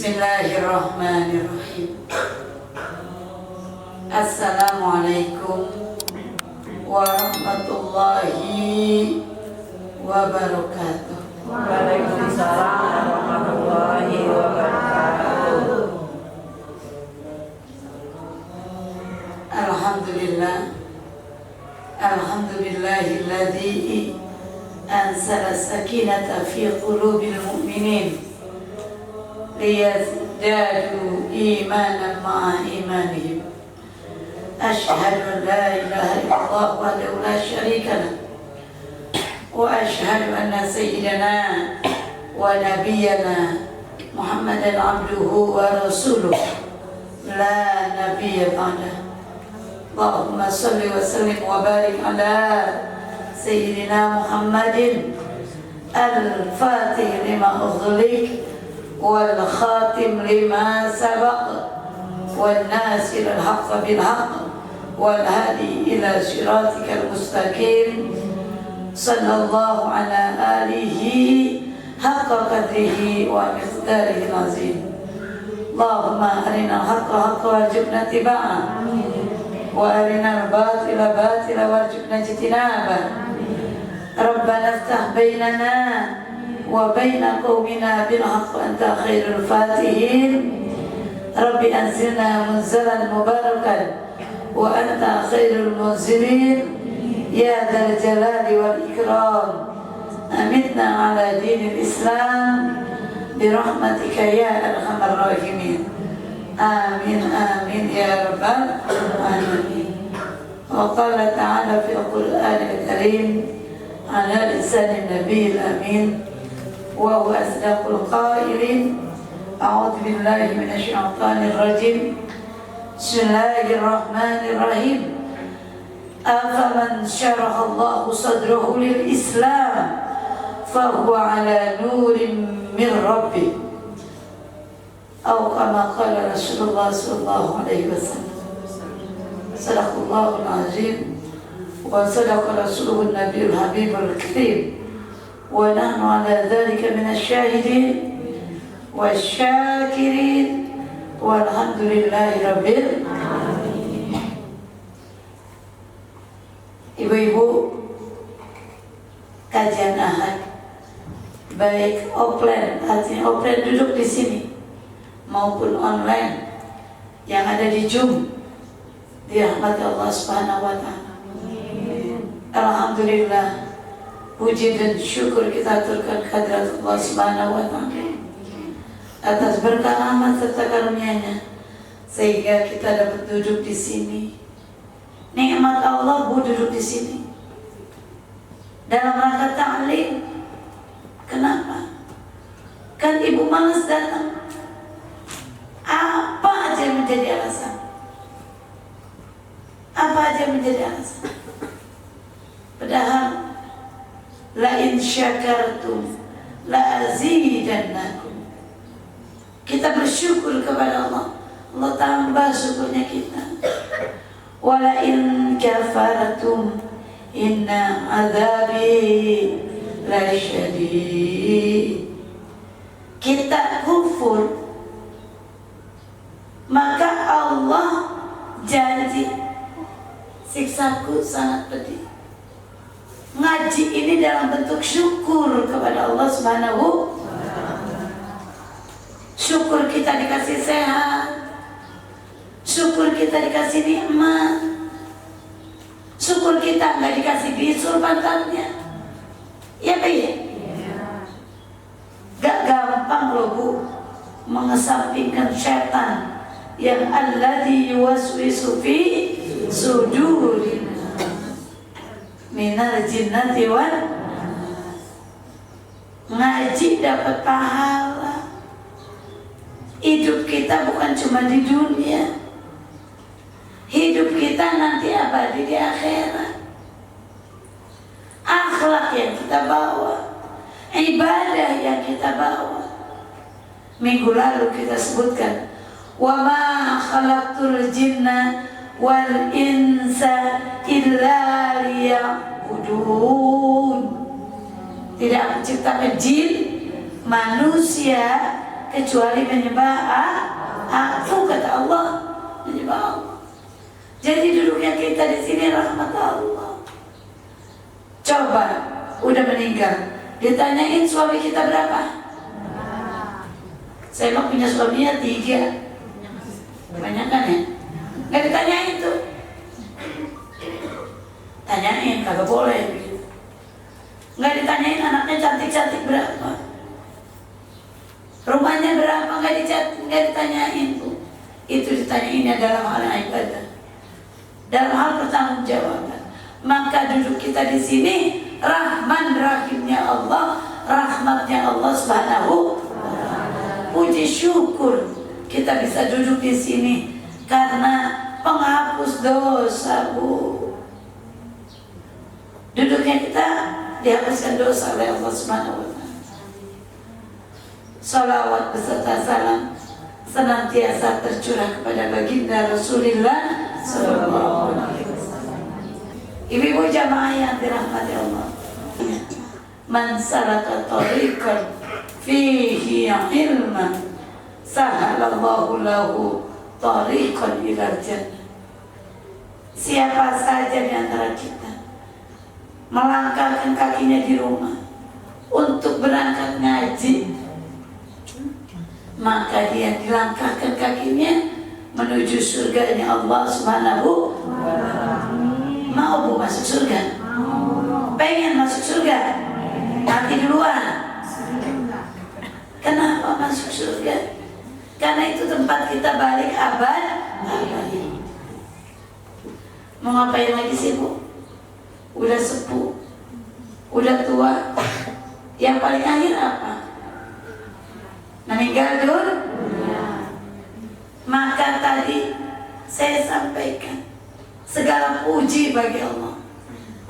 Bismillahirrahmanirrahim. Assalamualaikum warahmatullahi wabarakatuh. Waalaikumsalam warahmatullahi wabarakatuh. Alhamdulillahilladzi anzala sakinata fi qulubil mu'minin liyazdadu imanan ma'a imanihim. Asyhadu an la ilaha illallah wahdahu la syarika lah wa asyhadu anna sayyidana wa nabiyyana Muhammadan abduhu wa rasuluh la nabiyya ba'dah. Allahumma salli wa sallim wa barik ala sayyidina Muhammadin al-fatih lima ughliq wal khatim lima sabaq wal nasir al-haqq bil haqq wal hadi ila siratikal mustaqim sallallahu ala alihi haqqa qadrihi wa miqdarihi azim. Allahumma arina al-haqqa haqqa warzuqna tiba'ah wa arina al-batila batila warzuqna ijtinabah. Rabbana iftah bainana wa baina qaumina bil haqq anta khairul fatihin. Rabbi anzilna munzalan mubarakan wa anta khairul munzilin ya dzal jalali wal ikram. Amitna ala dinil Islam bi rahmatika ya arhamar rahimin. Amin amin ya rabbal alamin. Wa qala ta'ala fi al-Qur'anil karim ala lisan nabiyil amin wa huwa asdaqul qailin. A'udzu billahi minasy syaithanir rajim. Bismillahirrahmanirrahim. Afaman syaraha Allahu sadrahu lil Islam fahuwa ala nurin min rabbih. Atau kama qala Rasulullah sallallahu alaihi wasallam. Sadaqallahul azim wa sadaqa rasuluhun nabiyul habibul karim. Wa nahnu ala dzalika minasy syahidin wasyakirin walhamdulillahi rabbil alamin. Ibu-ibu, kajian Ahad baik offline, artinya offline duduk di sini maupun online yang ada di Zoom, dirahmati Allah Subhanahu wa taala. Alhamdulillah, puji dan syukur kita aturkan kehadirat Allah Subhanahu wa taala atas berkah rahmat serta karunia-Nya sehingga kita dapat duduk di sini. Nikmat Allah Bu duduk di sini dalam rangka ta'lim. Kenapa? Kan ibu malas datang. Apa aja yang menjadi alasan? Apa aja yang menjadi alasan? Padahal la in syakartum la azidannakum. Kita bersyukur kepada Allah, Allah tambah syukurnya kita. Wala in kafartum inna azabi lasyadid. Kita kufur, maka Allah janji siksaku sangat pedih. Ngaji ini dalam bentuk syukur kepada Allah Subhanahu. Syukur kita dikasih sehat, syukur kita dikasih nikmat, syukur kita nggak dikasih bisul pantatnya. Ya Pak ya? Gak gampang loh Bu mengesampingkan setan yang alladzi yuwaswisu fi sudurina minal jinnati wan nas. Ngaji dapat pahala. Hidup kita bukan cuma di dunia, hidup kita nanti abadi di akhirat. Akhlak yang kita bawa, ibadah yang kita bawa. Minggu lalu kita sebutkan, wa ma khalaqtul jinna wal insa illa liya'budun. Tidak menciptakan jin, manusia kecuali menyembah aku, kata Allah, menyembah Allah. Jadi duduknya kita di sini rahmat Allah. Coba udah meninggal, ditanyain suami kita berapa? Saya mah punya suaminya 3. Kebanyakan ya? Nggak ditanyain tuh. Tanyain, kagak boleh gitu. Nggak ditanyain anaknya cantik-cantik berapa, rumahnya berapa, nggak ditanyain tuh. Itu ditanyainnya dalam hal ibadah, dalam hal pertanggungjawaban. Maka duduk kita di sini Rahman Rahimnya Allah, rahmatnya Allah Subhanahu. Puji syukur kita bisa duduk di sini karena penghapus dosa, Bu. Duduknya kita dihapuskan dosa oleh Allah Subhanahu wa Ta'ala. Salawat beserta salam senantiasa tercurah kepada baginda Rasulullah sallallahu alaihi wasallam. Ibu-ibu jamaah yang dirahmati Allah. Man salaka tariqan fihi ilman sahalallahu lahu tariqan ilal jannah. Siapa saja di antara kita melangkahkan kakinya di rumah untuk berangkat ngaji, maka dia dilangkahkan kakinya menuju surganya Allah Subhanahu. Mau Bu masuk surga? Pengen masuk surga? Mati duluan. Kenapa masuk surga? Karena itu tempat kita balik abad. Mau ngapain lagi sih Bu? Udah sepuh, udah tua, yang paling akhir apa? Meninggal dunia. Maka tadi saya sampaikan segala puji bagi Allah.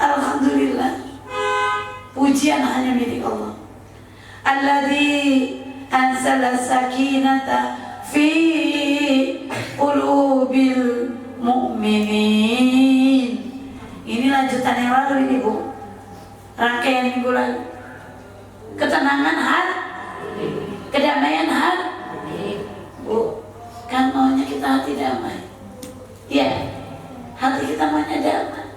Alhamdulillah, pujian hanya milik Allah. Alladzi anzala sakinata fi qulubil mu'minin. Ini lanjutan yang lalu ini Bu, rangkaian minggu lalu. Ketenangan hati, kedamaian hati. Bu, kan maunya kita hati damai. Ya, hati kita maunya damai.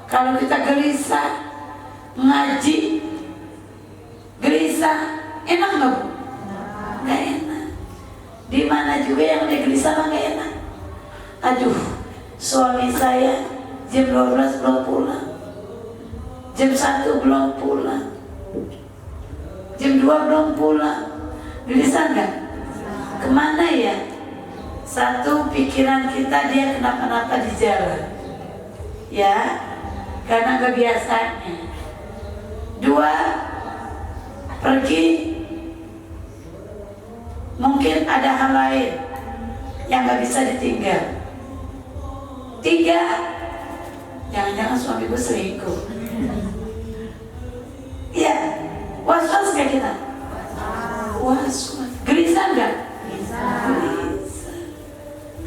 Kalau kita gelisah ngaji, gelisah, enak nggak Bu? Nggak enak. Di mana juga yang udah gelisah mah nggak enak. Aduh, suami saya jam 12 belum pulang, jam 1 belum pulang, jam 2 belum pulang. Gelisah nggak? Kemana ya? Satu, pikiran kita dia kenapa-napa di jalan, ya, karena kebiasaannya. 2, pergi, mungkin ada hal lain yang nggak bisa ditinggal. 3, jangan-jangan suami gue selingkuh. Iya, was-was gak kita? Was-was. Gelisah gak? Gelisah.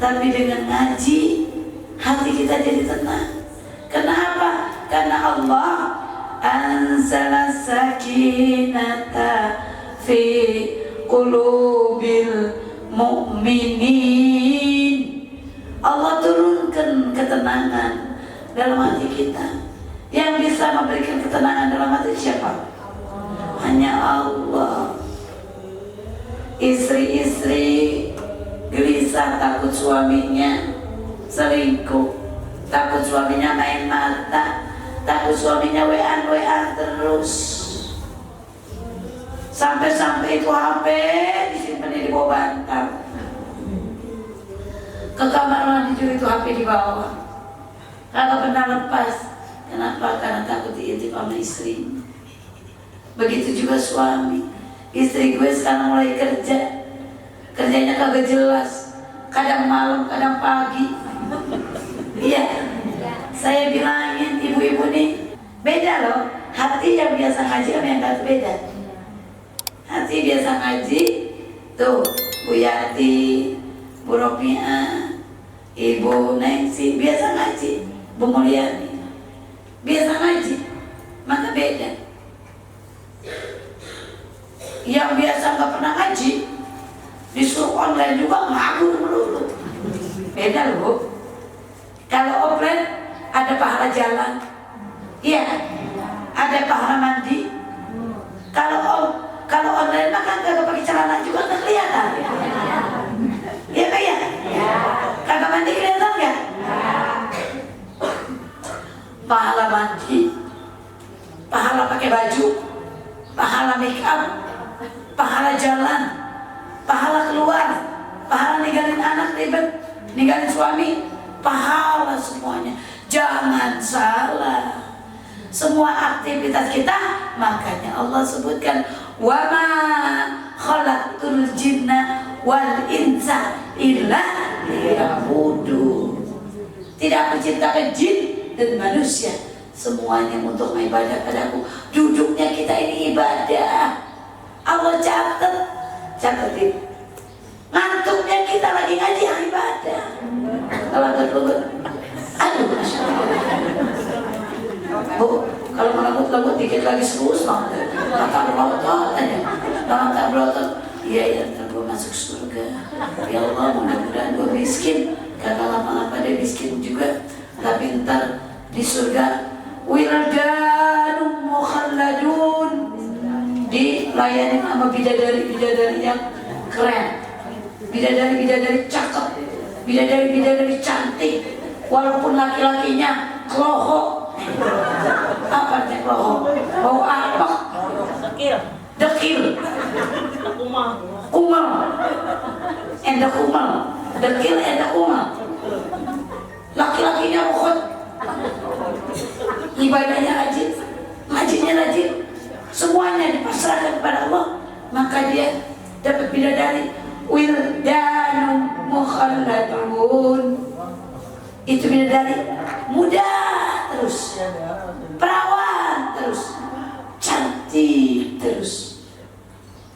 Tapi dengan ngaji, hati kita jadi tenang. Kenapa? Karena Allah anzala sakinata fi qulubil mu'minin. Allah turunkan ketenangan dalam hati kita. Yang bisa memberikan ketenangan dalam hati siapa? Hanya Allah. Istri-istri gelisah takut suaminya selingkuh, takut suaminya main mata, takut suaminya WA terus, sampai-sampai itu HP disimpan di bawah bantal, ke kamar mandi juga itu HP di bawah, kagak pernah lepas. Kenapa? Karena takut diintip sama istri. Begitu juga suami. Istri gue sekarang mulai kerja, kerjanya kagak jelas, kadang malam, kadang pagi. Iya, saya bilangin ibu-ibu nih, beda loh. Hati yang biasa ngaji sama yang gak beda. Hati biasa ngaji, tuh Bu Yati, Bu Ropiah, Ibu Nengsi biasa ngaji, Bu Mulyani biasa ngaji, maka beda. Yang biasa gak pernah ngaji, Disuruh online juga ngabur melulu. Beda loh Bu. Kalau offline ada pahala jalan, iya, ada pahala mandi. Kalau online mah kan kagak pakai celana juga nggak kelihatan. Iya kan ya? Kagak mandi kelihatan nggak? Pahala mandi, pahala pakai baju, pahala make up, pahala jalan, pahala keluar, pahala ninggalin anak ribet, ninggalin suami, pahala semuanya. Jangan salah, semua aktivitas kita, makanya Allah sebutkan wa ma khalaqtul jinna wal insa illa liya'budun. Tidak aku ciptakan jin dan manusia semuanya untuk ibadah padaku. Duduknya kita ini ibadah. Allah catetin. Ngantuknya kita lagi ngaji ibadah. Kalau ngantuk, aduh, Masya Allah. Bu, kalau melembut dikit lagi serus banget. Maka berotot aja. Kalau tak berotot, iya ntar gue masuk surga. Ya Allah, mudah-mudahan gue miskin. Kagak lama-lama dia miskin juga. Tapi ntar di surga wildanum mukhalladun, dilayani sama bidadari-bidadari yang keren, bidadari-bidadari cakep, bidadari-bidadari cantik, walaupun laki-lakinya keloho. Apa nih keloho? Bau apa? Dekil. Kumal. Enda kumal. Dekil enda kumal. Laki-lakinya rukun, ibadahnya rajin, ngajinya rajin, semuanya dipasrahkan kepada Allah, maka dia dapat bidadari wildanum mukhalladun. Itu bidadari muda terus, perawan terus, cantik terus,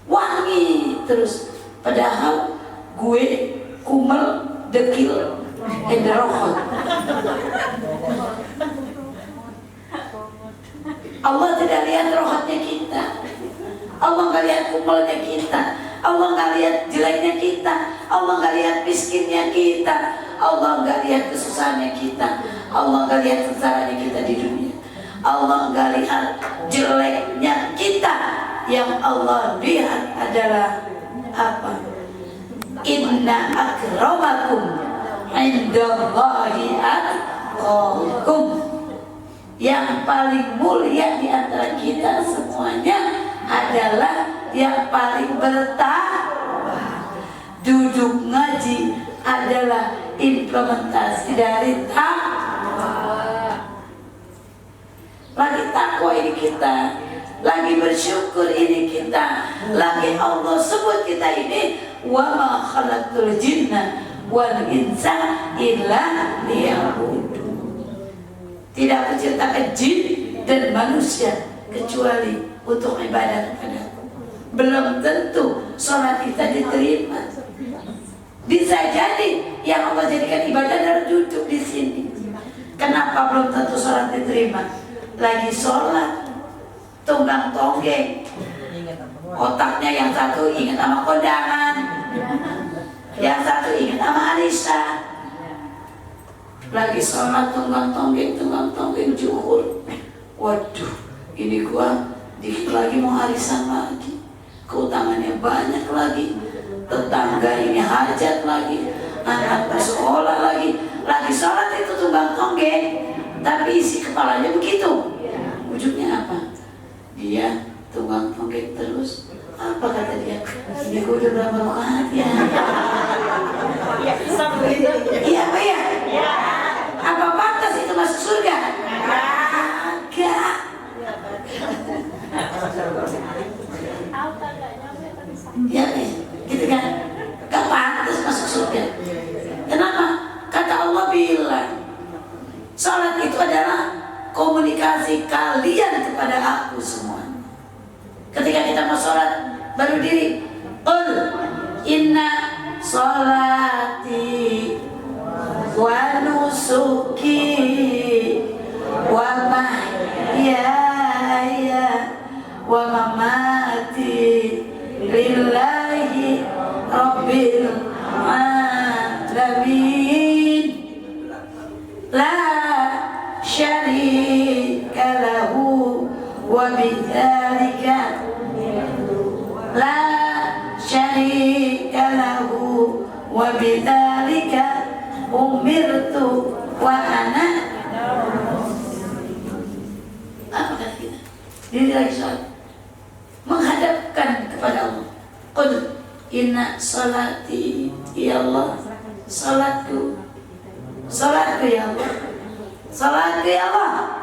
wangi terus. Padahal gue kumel, dekil, rohon. Allah tidak lihat rohonnya kita, Allah nggak lihat kumelnya kita, Allah nggak lihat jeleknya kita, Allah nggak lihat miskinnya kita, Allah nggak lihat kesusahannya kita, Allah nggak lihat kesengsaraannya kita di dunia, Allah nggak lihat jeleknya kita. Yang Allah lihat adalah apa? Inna akramakum indallahi atqakum. Yang paling mulia di antara kita semuanya adalah yang paling bertakwa. Duduk ngaji adalah implementasi dari takwa. Lagi takwa ini kita, lagi bersyukur ini kita, lagi Allah sebut kita ini wa ma khalaqtul jinna wal insa illa liya'budun. Tidak aku ciptakan jin dan manusia kecuali untuk ibadah kepadaku. Belum tentu sholat kita diterima. Bisa jadi yang Allah jadikan ibadah adalah duduk di sini. Kenapa belum tentu sholat diterima? Lagi sholat, tunggang tonggeng, otaknya yang satu ingat sama kondangan, yang satu ingat sama arisan. Lagi sholat tunggang tonggeng juhur. Waduh, ini gua dikit lagi mau arisan lagi, keutangannya banyak lagi, tetangga ini hajat lagi, anak sekolah lagi sholat itu tunggang tonggeng, tapi isi kepalanya begitu. Ujungnya apa? Dia tunggang tonggeng terus. Apa kata dia? Ini gua udah berapa rakaat ya? Iya apa ya? Apa pantas itu masuk surga? Enggak. Ya, gitu kan? Gak pantas masuk surga. Kenapa? Kata Allah bilang, salat itu adalah komunikasi kalian kepada aku semua. Ketika kita mau sholat, baru diri, qul inna sholati wa nusuki wa mahyaya wa mamati lillahi Rabbil alamin la syarika lahu wa bidzalika la syarika lahu wa bidzalika umirtu wa ana. Apa kata kita? Diri lagi sholat, menghadapkan kepada Allah. Qul inna salati ya Allah, salatku ya Allah, salatku ya Allah,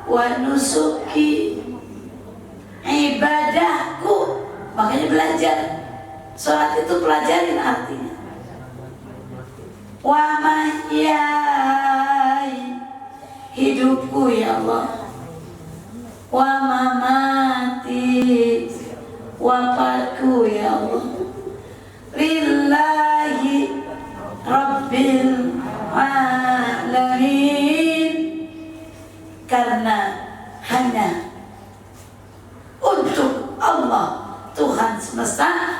wa nusuki ibadahku. Makanya belajar salat itu, pelajarin artinya. Wa mahyai, hidupku ya Allah, wa mamati, wafatku ya Allah, lillahi rabbil alamin, karena hanya untuk Allah Tuhan semesta.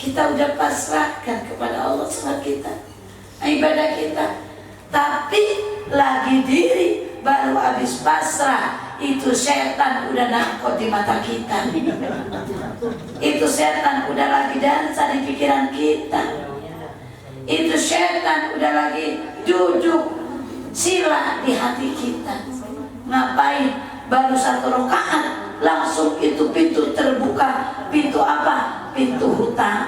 Kita udah pasrahkan kepada Allah salat kita, ibadah kita, tapi lagi diri baru habis pasrah, itu setan udah nangkot di mata kita. Itu setan udah lagi dansa di pikiran kita. Itu setan udah lagi duduk sila di hati kita. Ngapain? Baru 1 rakaat langsung itu pintu terbuka. Pintu apa? Pintu hutang,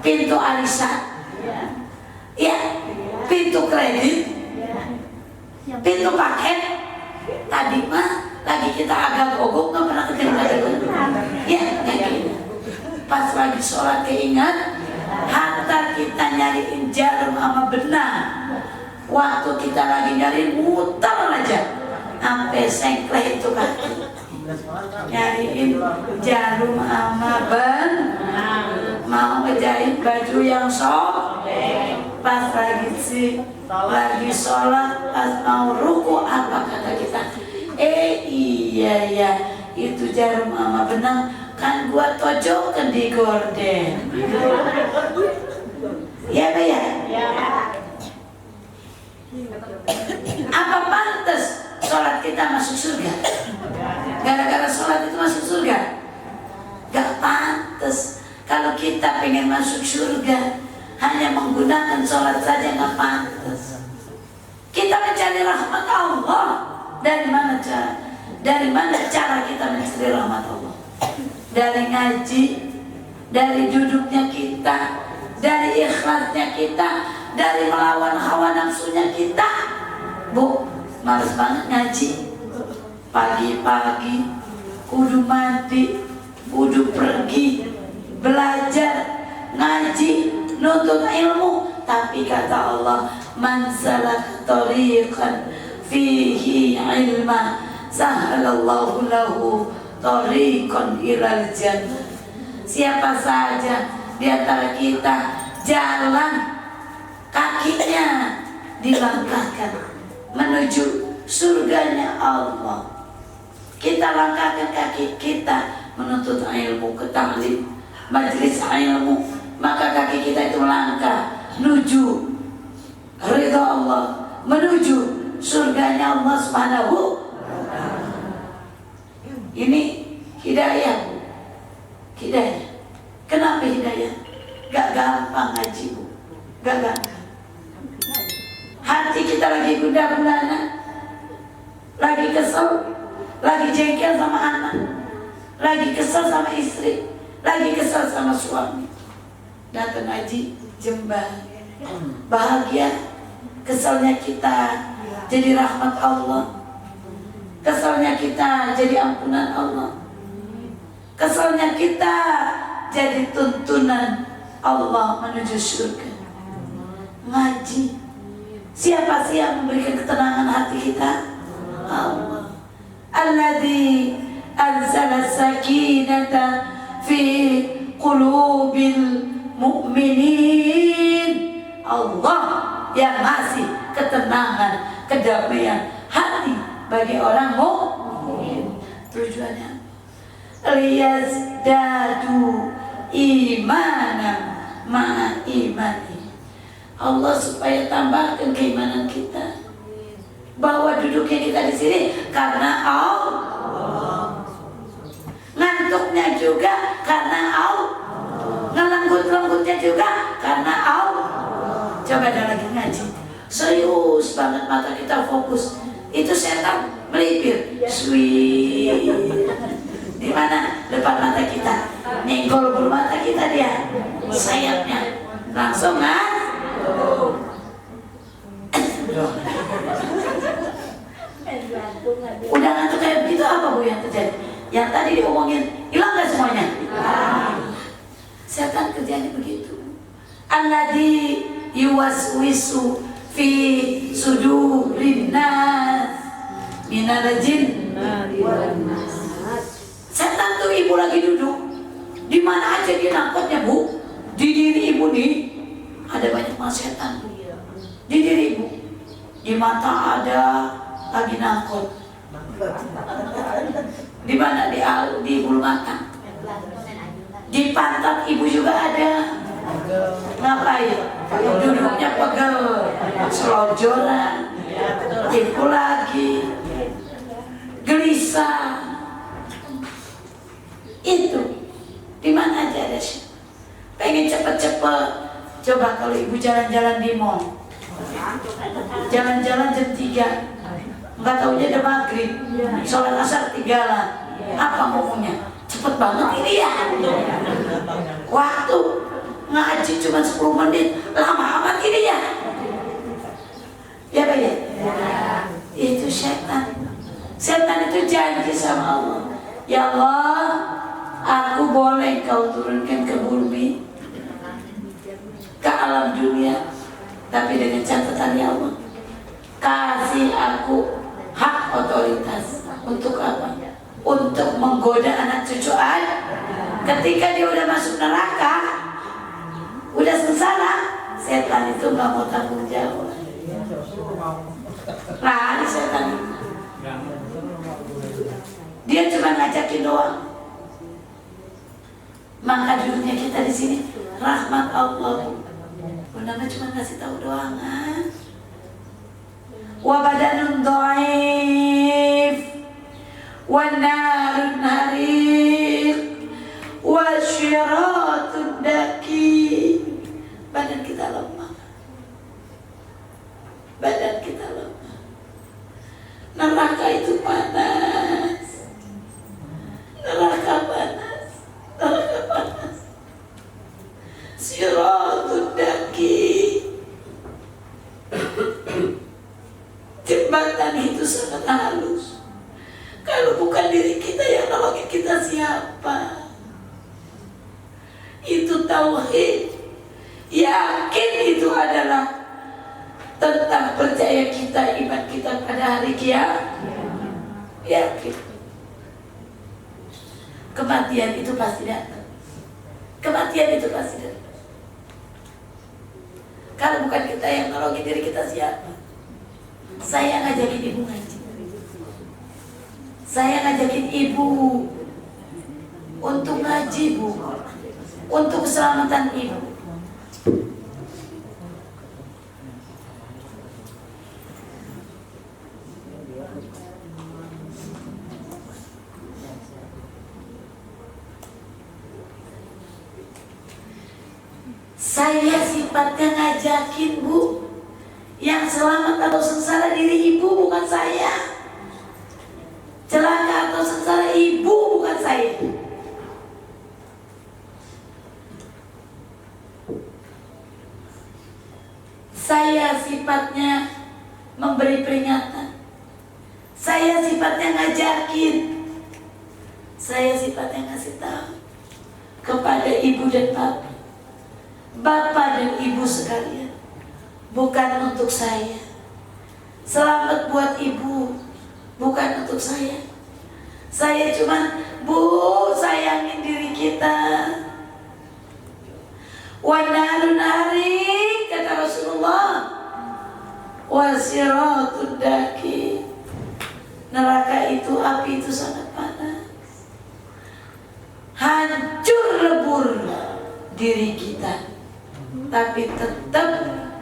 pintu arisan, ya, pintu kredit, pintu paket. Tadi mah lagi kita agak gogok, nggak pernah kedengaran, ya, kayak gitu. Pas lagi sholat keingat, hatta kita nyariin jarum sama benang. Waktu kita lagi nyari muter aja, sampai sengkleh itu kaki. Nyariin jarum sama benang, mau ngejahit baju yang sobek. Pas lagi sholat, pas mau ruku, apa kata kita? Iya ya, itu jarum sama benang kan gua tojokan di gorden. Ya Pak ya? Apa pantas sholat kita masuk surga? Gara-gara sholat itu masuk surga? Gak pantas. Kalau kita pengen masuk surga hanya menggunakan sholat saja gak pantas. Kita mencari rahmat Allah. Dari mana cara? Dari mana cara kita mencari rahmat Allah? Dari ngaji, dari duduknya kita, dari ikhlasnya kita, dari melawan hawa nafsunya kita. Bu, males banget ngaji. Pagi-pagi kudu mandi, kudu pergi belajar, ngaji, nuntut ilmu. Tapi kata Allah, man salaka tariqan fihi ilma sahalallahu lahu tariqan ilal jannah. Siapa saja di antara kita jalan kakinya dilangkahkan menuju surganya Allah, kita langkahkan kaki kita menuntut ilmu, ke ta'lim, majlis ilmu, maka kaki kita itu melangkah menuju ridha Allah, menuju surganya Allah Subhanahu. Ini hidayah, hidayah. Kenapa hidayah? Gak gampang ngaji, Bu. Gak gampang. Hati kita lagi gundah gulana, lagi kesel, lagi jengkel sama anak, lagi kesel sama istri, lagi kesel sama suami. Datang ngaji, jembal, bahagia. Keselnya kita jadi rahmat Allah, keselnya kita jadi ampunan Allah, keselnya kita jadi tuntunan Allah menuju surga. Ngaji. Siapa sih yang memberikan ketenangan hati kita? Allah. Alladzi anzala sakinata fi qulubil mu'minin. Allah yang ngasih ketenangan, kedamaian hati bagi orang mukmin. Tujuannya liyazdadu imanan ma'a imani. Allah supaya tambahkan keimanan kita. Bahwa duduknya kita di sini karena Allah. Ngantuknya juga karena Allah. Ngelembut-lembutnya juga karena Allah. Coba ada lagi ngaji. Serius banget mata kita fokus. Itu setan melipir. Sweet. Di mana? Depan mata kita. Nyenggol bulu mata kita dia. Sayapnya. Langsung udah ngantuk kayak begitu, apa Bu yang terjadi? Yang tadi diomongin hilang gak semuanya? Setan kerjanya begitu. Alladzi yuwaswisu fi sudurin nas minal jinnati wan nas. Setan tuh ibu lagi duduk di mana aja dia nangkotnya Bu. Di diri ibu nih ada banyak mas setan. Di diri ibu, di mata ada lagi nangkot. Di mana? Di bulu mata. Di pantat ibu juga ada. Ngapain? Duduknya pegel, selonjoran, tipu lagi, gelisah. Itu di mana aja ada sih. Pengen cepet-cepet. Coba kalau ibu jalan-jalan di mall, jalan-jalan jam 3, nggak taunya udah maghrib, sholat asar tinggalan. Apa ngomongnya? Cepet banget ini ya. Waktu ngaji cuma 10 menit, lama amat ini ya. Ya Pak ya? Itu setan. Setan itu janji sama Allah. Ya Allah, aku boleh kau turunkan ke bumi, ke alam dunia, tapi dengan catatan ya Allah, kasih aku hak otoritas. Untuk apa? Untuk menggoda anak cucu Adam. Ketika dia udah masuk neraka, udah sengsara, setan itu gak mau tanggung jawab. Lari setan itu. Dia cuma ngajakin doang. Maka duduknya kita di sini rahmat Allah. Nama cuma kasih tahu doang. Wa badanun dhaif wa narun hariq wa syiratun daki. Badan kita lemah. Badan kita lemah. Neraka itu panas. Neraka panas. Neraka panas. Siratul daki. Jembatan itu sangat halus. Kalau bukan diri kita yang nolongin kita, siapa? Itu tauhid. Yakin itu adalah tentang percaya kita, iman kita pada hari kiamat. Yakin. Kematian itu pasti datang. Kematian itu pasti datang. Kalau bukan kita yang nolongin diri kita, siapa? Saya ngajakin ibu ngaji. Saya ngajakin ibu untuk ngaji, Bu. Untuk keselamatan ibu. Saya sifatnya ngajakin, Bu. Yang selamat atau sengsara diri ibu, bukan saya. Celaka atau sengsara ibu, bukan saya. Saya sifatnya memberi peringatan. Saya sifatnya ngajakin. Saya sifatnya ngasih tahu kepada ibu dan bapak. Bapak dan ibu sekalian, bukan untuk saya. Selamat buat ibu, bukan untuk saya. Saya cuma, Bu, sayangin diri kita. Wa narun hariq, kata Rasulullah. Wa siratud daki. Neraka itu, api itu sangat panas. diri kita, tapi tetap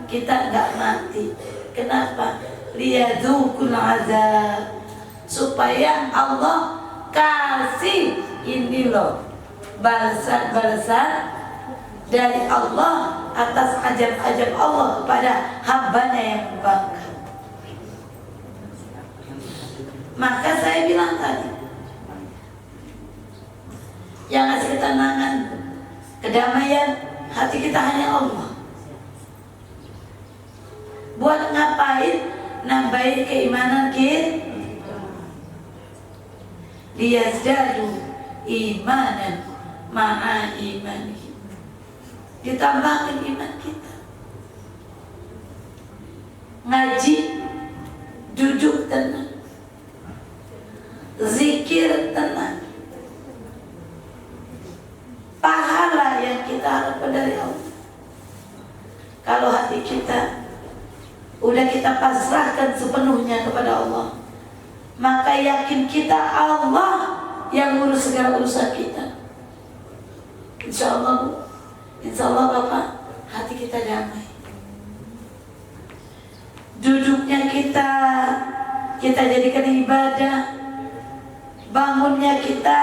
kita nggak mati. Kenapa? Liyadzukul azab, supaya Allah kasih ini loh balasan-balasan dari Allah atas ajab-ajab Allah kepada hambanya yang membangkang. Maka saya bilang tadi, yang ngasih ketenangan, kedamaian hati kita hanya Allah. Buat ngapain? Nambahin keimanan kita. Liyazdadu imanan ma'a imanihi, ditambahkan iman kita. Ngaji, duduk tenang, zikir tenang, pahala yang kita harapkan dari Allah. Kalau hati kita udah kita pasrahkan sepenuhnya kepada Allah, maka yakin kita Allah yang ngurus segala urusan kita. Insya Allah Bapak, hati kita damai. Duduknya kita jadikan ibadah. Bangunnya kita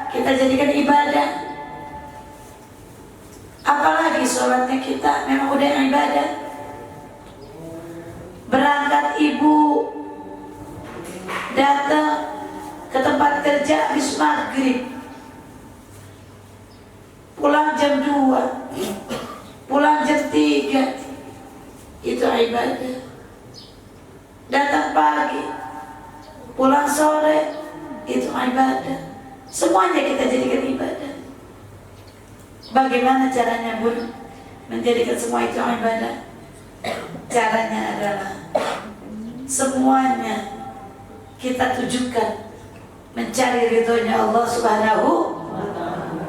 jadikan ibadah. Apalagi sholatnya kita memang udah ibadah. Berangkat ibu datang ke tempat kerja habis maghrib, pulang jam 2, pulang jam 3, itu ibadah. Datang pagi, pulang sore, itu ibadah. Semuanya kita jadikan ibadah. Bagaimana caranya Bun menjadikan semua itu ibadah? Caranya adalah semuanya kita tujukan mencari ridhonya Allah Subhanahu wa ta'ala.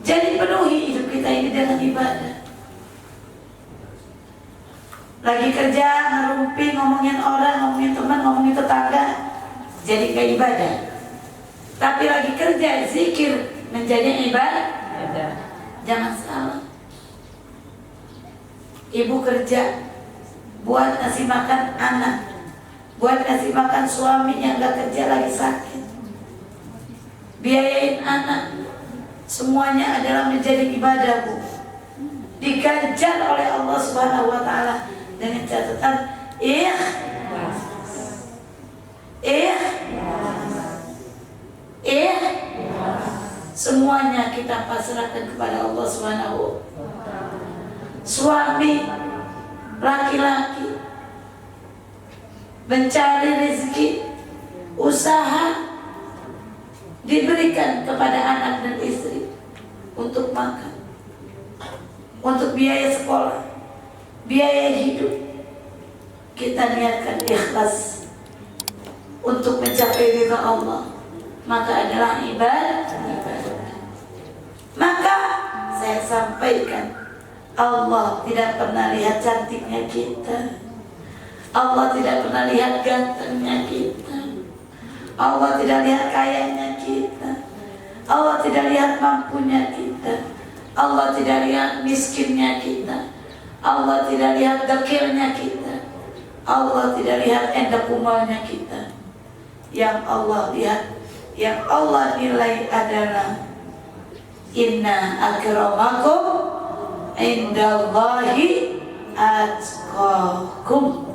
Jadi penuhi hidup kita ini dengan ibadah. Lagi kerja ngerumpi, ngomongin orang, ngomongin teman, ngomongin tetangga, jadi gak ibadah. Tapi lagi kerja zikir menjadi ibadah. Jangan salah. Ibu kerja buat ngasih makan anak, buat ngasih makan suami yang gak kerja lagi sakit, biayain anak, semuanya adalah menjadi ibadah, Bu. Diganjar oleh Allah Subhanahu wa ta'ala dengan catatan semuanya kita pasrahkan kepada Allah Subhanahu wa ta'ala. Suami laki-laki mencari rezeki, usaha, diberikan kepada anak dan istri untuk makan, untuk biaya sekolah, biaya hidup. Kita niatkan ikhlas untuk mencapai ridha Allah, maka adalah ibadah. Maka saya sampaikan, Allah tidak pernah lihat cantiknya kita, Allah tidak pernah lihat gantengnya kita, Allah tidak lihat kayanya kita, Allah tidak lihat mampunya kita, Allah tidak lihat miskinnya kita, Allah tidak lihat dekilnya kita, Allah tidak lihat endah kumalnya kita. Yang Allah lihat, yang Allah nilai adalah inna akramakum indallahi atqakum.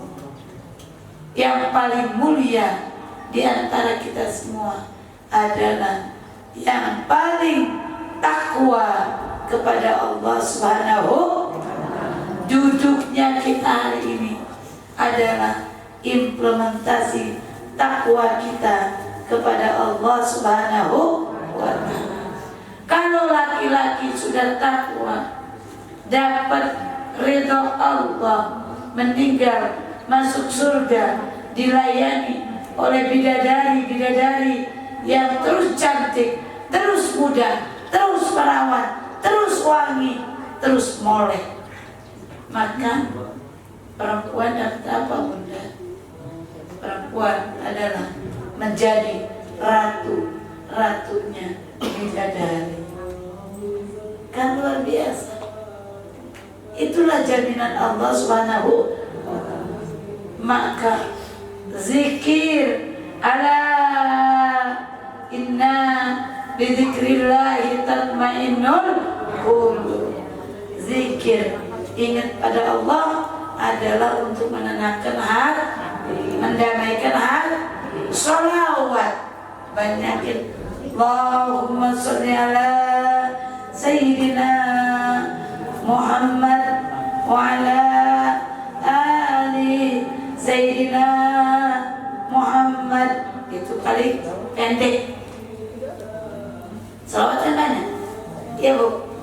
Yang paling mulia di antara kita semua adalah yang paling takwa kepada Allah Subhanahu. Duduknya kita hari ini adalah implementasi takwa kita kepada Allah Subhanahu wa ta'ala. Kalau laki-laki sudah takwa, dapat ridha Allah, meninggal masuk surga, dilayani oleh bidadari-bidadari yang terus cantik, terus muda, terus perawan, terus wangi, terus molek. Maka perempuan dapat apa, Bunda? Perempuan adalah menjadi ratu-ratunya bidadari. Kan luar biasa. Itulah jaminan Allah Subhanahu. Maka zikir, ala inna bidzikrillahi tatmainnul qulub. Zikir, ingat pada Allah adalah untuk menenangkan hati, mendamaikan hati. Sholawat, banyakin Allahumma sholli ala Sayyidina Muhammad wa ala ali Sayyidina Muhammad. Itu kali pendek. Salawatnya banyak. Ya Bu.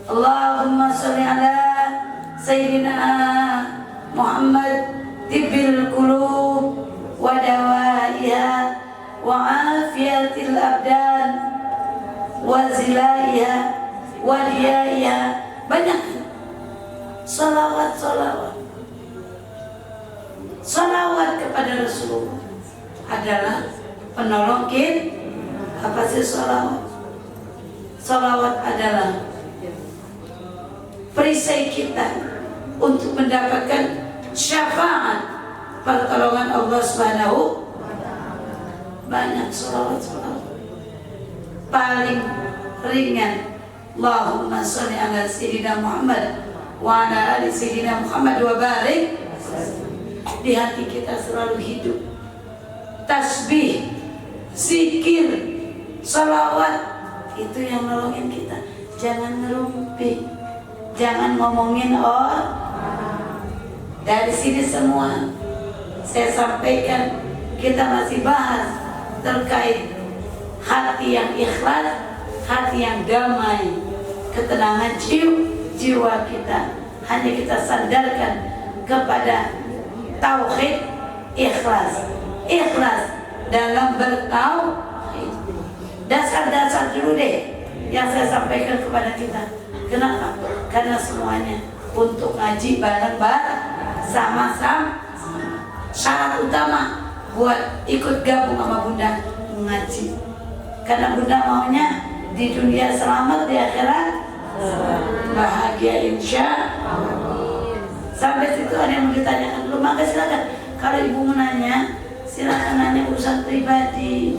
Allahumma sholli ala Sayyidina Muhammad tibbil qulub wa dawaiha wa afiyatil abdan wa zilaiha wa diyaiha. Banyak salawat kepada Rasulullah adalah penolong kita. Apa sih salawat? Salawat adalah perisai kita untuk mendapatkan syafaat pertolongan Allah Subhanahu. Banyak salawat. Paling ringan Allahumma sholli ala Sayyidina Muhammad wa ala ali Sayyidina Muhammad wa barik. Di hati kita selalu hidup tasbih, zikir, salawat. Itu yang nolongin kita. Jangan ngerumpi, jangan ngomongin orang. Dari sini semua saya sampaikan, kita masih bahas terkait hati yang ikhlas, hati yang damai, ketenangan jiwa kita. Hanya kita sandarkan kepada tauhid, ikhlas dalam bertauhid. Dasar-dasar dulu deh yang saya sampaikan kepada kita. Kenapa? Karena semuanya untuk ngaji bareng-bareng, sama-sama. Syarat utama buat ikut gabung sama Bunda ngaji. Karena Bunda maunya di dunia selamat, di akhirat bahagia insya Allah. Sampai situ ada yang mau ditanyakan belum? Maka silakan. Kalau ibu mau nanya, silakan nanya urusan pribadi,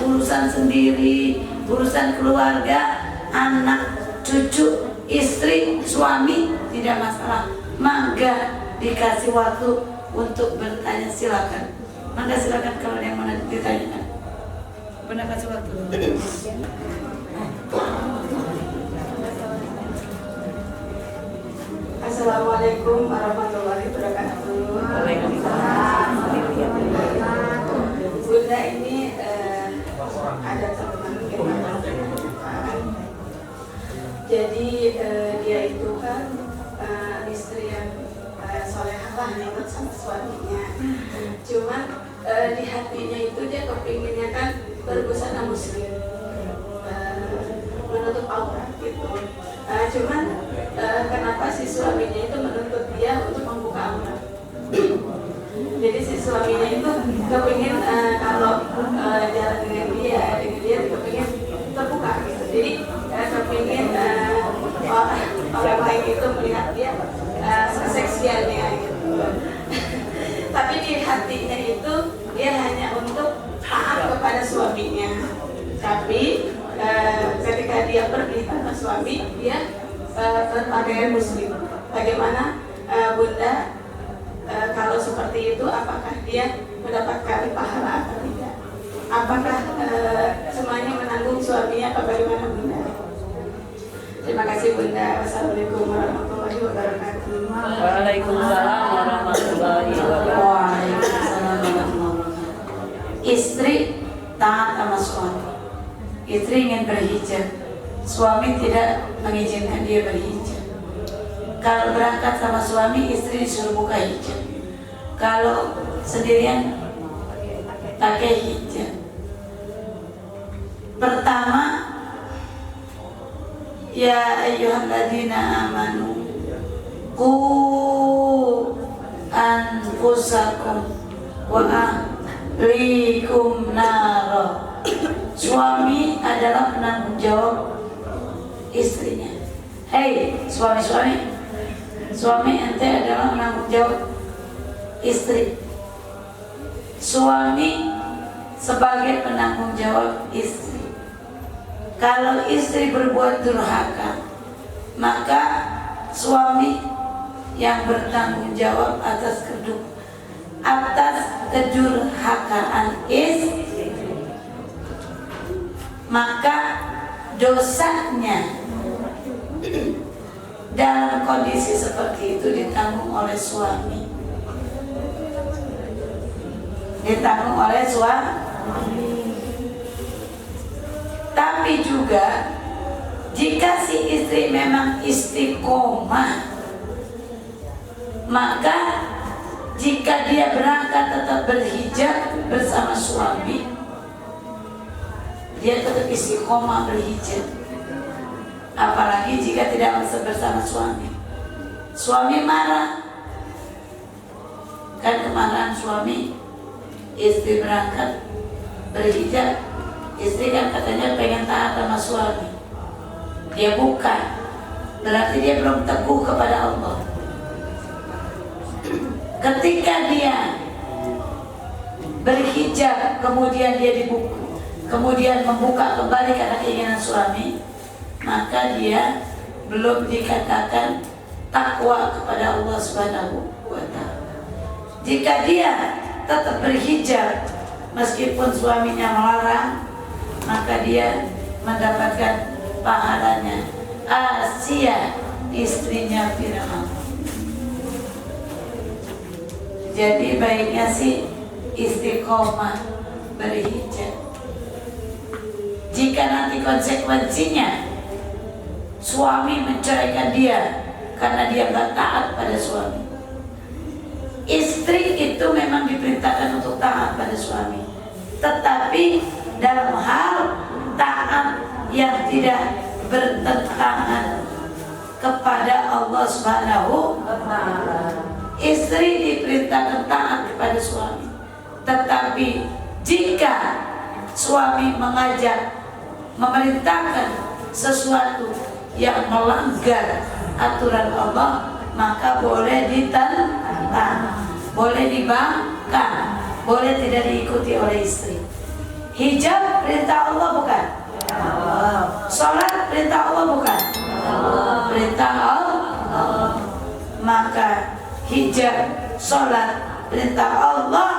urusan sendiri, urusan keluarga, anak, cucu, istri, suami, tidak masalah. Mangga dikasih waktu untuk bertanya, silakan. Mangga silakan kalau ada yang mau ditanyakan. Benar kasih waktu. Assalamualaikum warahmatullahi wabarakatuh. Waalaikumsalam. Bunda ini ada teman kita. Jadi dia itu kan istri yang solehah lah, ikut sama suaminya. Cuman di hatinya itu dia kepinginnya kan berbusana muslim, menutup aurat gitu. Cuman kenapa si suaminya itu menuntut dia untuk membuka aurat? Jadi si suaminya itu kepingin kalau jalan dengan dia kepingin terbuka gitu. Jadi kepingin orang lain itu melihat dia seksialnya gitu. Tapi di hatinya itu dia hanya untuk taat kepada suaminya. Tapi ketika dia pergi tanpa suami, dia berpakaian muslim. Bagaimana Bunda kalau seperti itu, apakah dia mendapatkan pahala atau tidak? Apakah semuanya menanggung suaminya atau bagaimana Bunda? Terima kasih Bunda. Wassalamualaikum warahmatullahi wabarakatuh. Waalaikumsalam warahmatullahi wabarakatuh. Istri taat sama suami. Istri ingin berhijab, suami tidak mengizinkan dia berhijab. Kalau berangkat sama suami, istri disuruh buka hijab. Kalau sendirian pakai hijab. Pertama, ya ayyuhalladzina amanu qu anfusakum wa ahlikum nara. Suami adalah penanggung jawab istrinya. Suami ente adalah menanggung jawab istri. Suami sebagai penanggung jawab istri. Kalau istri berbuat durhaka, maka suami yang bertanggung jawab atas kedurhakaan istri. Maka dosanya dalam kondisi seperti itu ditanggung oleh suami. Tapi juga jika si istri memang istiqomah, maka jika dia berangkat tetap berhijab bersama suami, dia tetap istiqomah berhijab. Apalagi jika tidak bersama suami. Suami marah, kan kemarahan suami, istri berangkat berhijab, istri kan katanya pengen taat sama suami, dia bukan, berarti dia belum teguh kepada Allah. Ketika dia berhijab kemudian dia dibuka, kemudian membuka kembali karena keinginan suami, maka dia belum dikatakan takwa kepada Allah Subhanahu wa ta'ala. Jika dia tetap berhijab meskipun suaminya melarang, maka dia mendapatkan pahalanya Asia, istrinya Fir'aun. Jadi baiknya sih istiqomah berhijab. Jika nanti konsekuensinya suami menceraikan dia karena dia nggak taat pada suami, istri itu memang diperintahkan untuk taat pada suami, tetapi dalam hal taat yang tidak bertentangan kepada Allah Subhanahu wa ta'ala. Istri diperintahkan taat kepada suami, tetapi jika suami mengajak, memerintahkan sesuatu yang melanggar aturan Allah, maka boleh ditentang, boleh dibangkang, boleh tidak diikuti oleh istri. Hijab perintah Allah bukan? Sholat perintah Allah bukan? Perintah Allah. Maka hijab, sholat, perintah Allah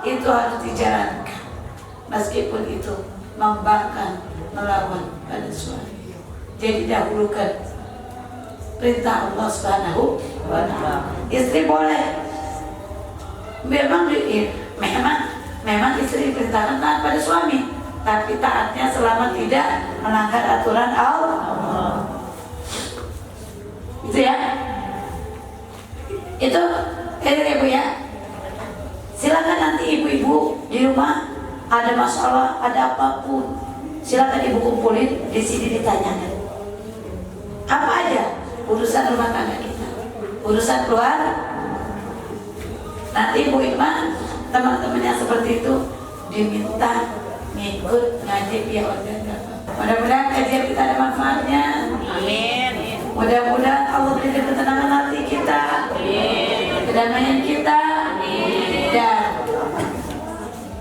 itu harus dijalankan, meskipun itu membangkang, melawan pada suami. Jadi dahulukan perintah Allah Subhanahu wa ta'ala. Istri boleh, memang istri diperintahkan taat pada suami, tapi taatnya selama tidak melanggar aturan Allah. Itu ya. Itu ibu ya. Silakan nanti ibu-ibu di rumah ada masalah, ada apapun, silakan ibu kumpulin di sini, ditanyakan apa aja urusan rumah tangga kita, urusan keluarga. Nanti Ibu Iman, teman-temannya seperti itu diminta ngikut ngaji via online. Mudah-mudahan kajian kita ada manfaatnya. Amin. Mudah-mudahan Allah berikan ketenangan hati kita, kedamaian kita, dan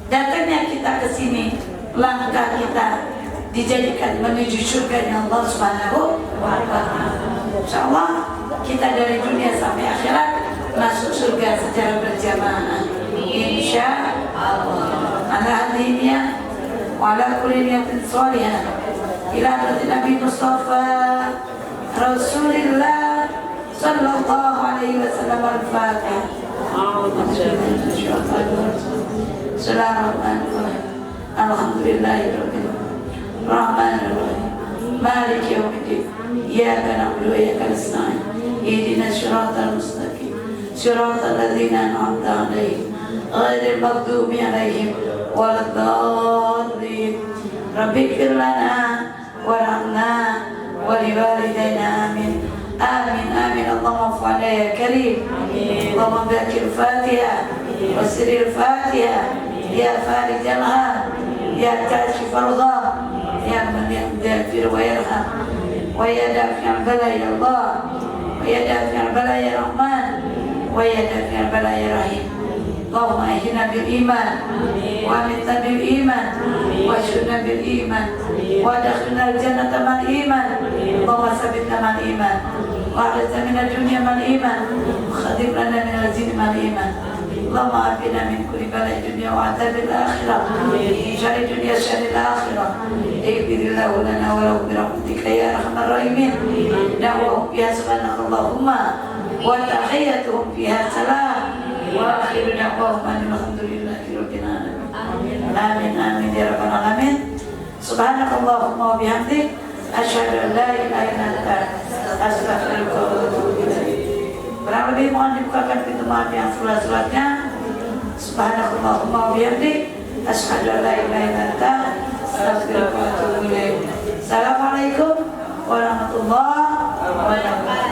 datangnya kita ke sini, langkah kita dijadikan menuju surga Allah Subhanahu wa ta'ala. Insyaallah kita dari dunia sampai akhirat masuk surga secara berjamaah. Insyaallah. Ala hadiniya wa ala kulli niyatin shalihah ila Nabi Mustafa Rasulillah sallallahu alaihi wasallam. Al-Fatihah. Bismillahirrahmanirrahim. Alhamdulillahirabbil Rahmanirrahim. Maliki yaumiddin. Iyyaka na'budu wa iyyaka nasta'in. Ihdinas siratal mustaqim. Siratal ladzina an'amta 'alaihim ghairil maghdubi 'alaihim waladdallin. Rabbighfir lana warhamna wa liwalidayna. Amin. Amin amin. Allahumma fa'ala ya karim. Allahumma barik al-Fatihah wa sirril Fatihah. Ya farijal ham, ya kashifal gham, ya man yaghfir wa yarham wa ya dafi'al bala ya Allah. ya dafi'al bala ya Rahman wa ya dafi'al bala ya Rahim. Allahumma ahyina bil iman wa amitna bil iman wa asyurna bil iman wa adkhilna al jannata mal iman. Allahumma sabitna mal iman wa akhrijna min ad-dunya mal iman wa khadim lana min al-jinn mal iman. Allahumma afina min kulli bala'i dunya wa adzabil akhirah min syarri dunya syarril akhirah. Ighfirillahu lana wa lahum bi rahmatika ya arhamar rahimin. Da'wahum fiha subhanakallahumma wa tahiyyatuhum fiha salam. Wa akhiru da'wahum alhamdulillahi rabbil alamin. Amin amin ya rabbal alamin. Subhanakallahumma wa bihamdik asyhadu an la ilaha illa anta astaghfiruka wa atubu ilaik. Kurang lebih mohon dibukakan pintu maaf yang surat-suratnya. Subhanakallahumma wa bihamdik asyhadu an la ilaha illa anta astaghfiruka wa atubu ilaik. Assalamualaikum warahmatullahi wabarakatuh.